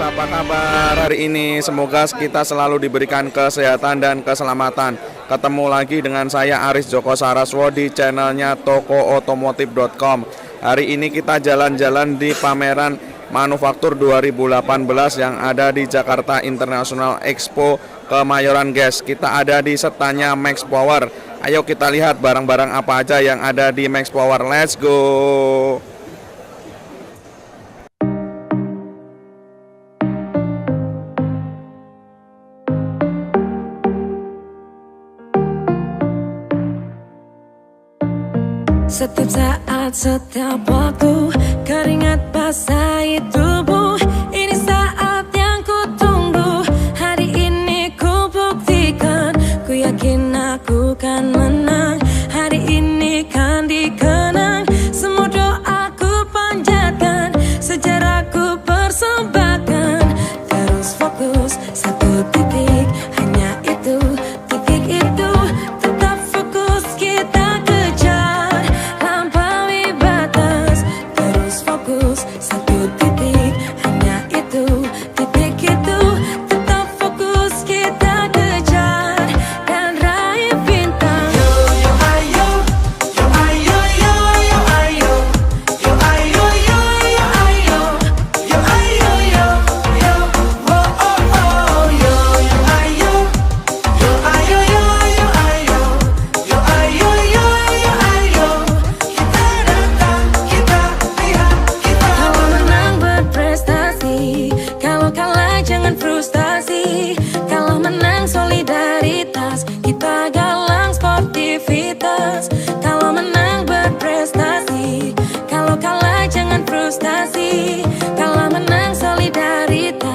apa kabar hari ini? Semoga kita selalu diberikan kesehatan dan keselamatan. Ketemu lagi dengan saya Aris Joko Saraswo di channelnya tokootomotif.com. Hari ini kita jalan-jalan di Pameran Manufaktur 2018 yang ada di Jakarta Internasional Expo Kemayoran, guys. Kita ada di setanya Maxpower. Ayo kita lihat barang-barang apa aja yang ada di Maxpower. Let's go. Setiap saat, setiap waktu, keringat basahi tubuh. Ini saat yang ku tunggu. Hari ini ku buktikan, ku yakin aku kan menang. Hari ini kan dikenang, semua doaku panjatkan, sejarahku persembahkan. Terus fokus, satu titik, hanya itu, titik itu. Tetap fokus, kita kejar, lampaui batas. Terus fokus, satu titik, hanya itu, titik itu. Tetap fokus, kita kejar, dan raih bintang. Yo yo ayo, yo ayo, yo yo ayo, yo ayo, yo yo ayo, yo ayo, yo yo, oh oh oh. Yo yo ayo, yo ayo, yo yo ayo, yo ayo, yo yo ayo. Kita datang, kita lihat, kita. Kalau menang berprestasi, kalau kalah jangan frustasi. Kalau menang solidaritas, kita galang sportivitas. Kalau menang berprestasi, kalau kalah jangan frustasi. Kalau menang solidaritas.